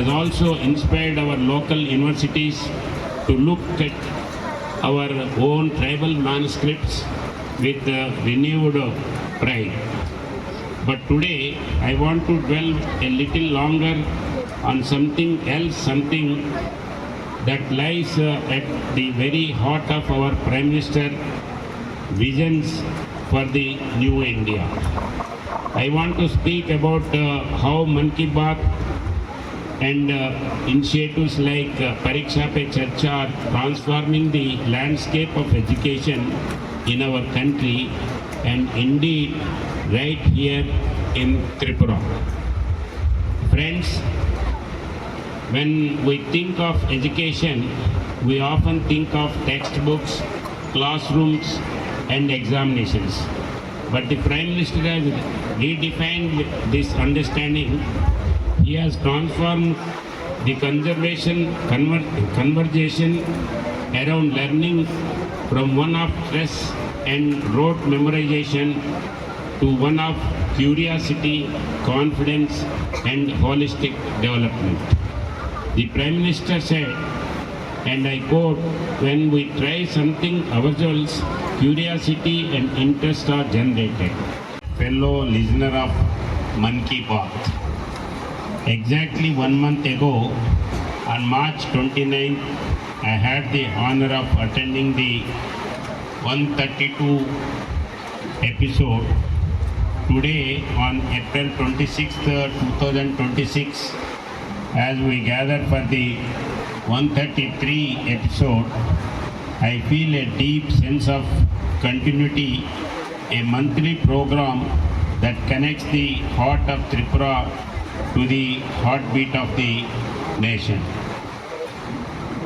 also inspired our local universities to look at our own tribal manuscripts with renewed pride. But today, I want to dwell a little longer on something else, something that lies at the very heart of our Prime Minister visions for the new India. I want to speak about how Mann Ki Baat and initiatives like Pariksha Pe Charcha are transforming the landscape of education in our country and indeed right here in Tripura. Friends, when we think of education, we often think of textbooks, classrooms, and examinations. But the Prime Minister has redefined this understanding. He has transformed the conversation around learning from one of stress and rote memorization to one of curiosity, confidence, and holistic development. The Prime Minister said, and I quote, "When we try something ourselves, curiosity and interest are generated." Fellow listener of Mann Ki Baat, exactly 1 month ago, on March 29th, I had the honor of attending the 132 episode. Today, on April 26th, 2026, as we gather for the 133 episode, I feel a deep sense of continuity, a monthly program that connects the heart of Tripura to the heartbeat of the nation.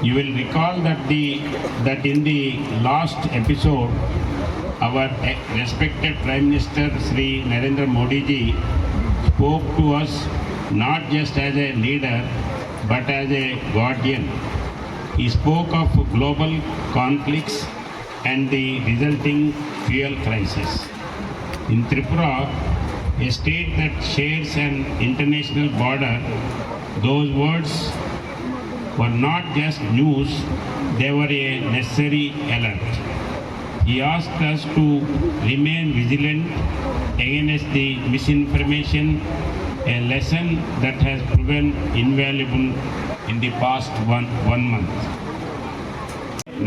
You will recall that in the last episode, our respected Prime Minister Sri Narendra Modi ji spoke to us not just as a leader but as a guardian. He spoke of global conflicts and the resulting fuel crisis. In Tripura, a state that shares an international border, those words were not just news, they were a necessary alert. He asked us to remain vigilant against the misinformation, a lesson that has proven invaluable in the past one month.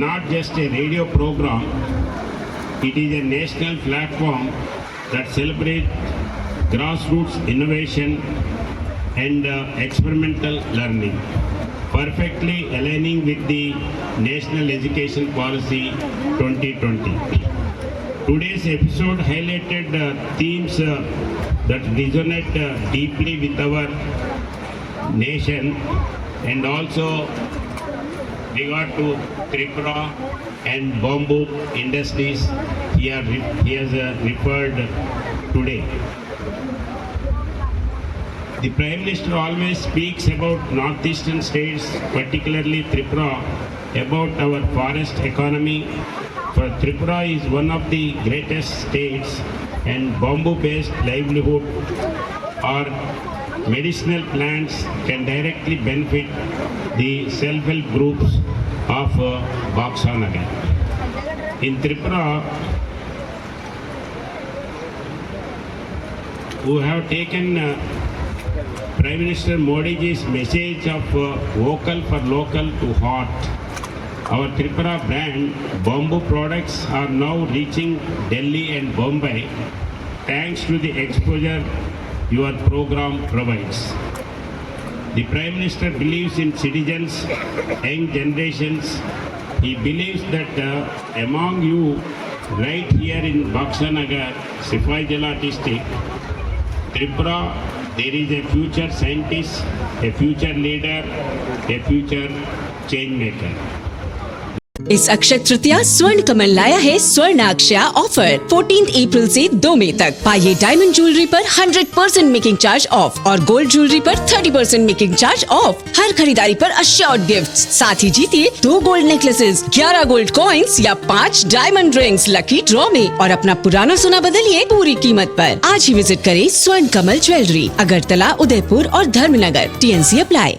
Not just a radio program, it is a national platform that celebrates grassroots innovation and experimental learning, perfectly aligning with the National Education Policy 2020. Today's episode highlighted themes that resonate deeply with our nation and also regard to Tripura and bamboo industries he has referred today. The Prime Minister always speaks about northeastern states, particularly Tripura, about our forest economy. For Tripura is one of the greatest states, and bamboo-based livelihood or medicinal plants can directly benefit the self-help groups of Baksanagar. In Tripura, who have taken Prime Minister Modi ji's message of vocal for local to heart. Our Tripura brand bamboo products are now reaching Delhi and Bombay thanks to the exposure your program provides. The Prime Minister believes in citizens, young generations. He believes that among you right here in Baksanagar, Sifai district, Tripura, there is a future scientist, a future leader, a future change maker. इस अक्षय तृतीया स्वर्ण कमल लाया है स्वर्ण अक्षया offer 14 अप्रैल से 2 मई तक। पाइए diamond jewellery पर 100% making charge of और गोल्ड ज्वेलरी पर 30% मेकिंग चार्ज ऑफ। हर खरीदारी पर अश्योर्ड गिफ्ट्स, साथ ही जीतिए 2 गोल्ड नेकलेसेस, 11 गोल्ड कॉइन्स या 5 डायमंड रिंग्स लकी ड्रॉ में और अपना पुराना सोना बदलिए पूरी कीमत पर। आज ही विजिट करें स्वर्ण कमल ज्वेलरी, अगरतला, उदयपुर और धर्मनगर। TNC apply.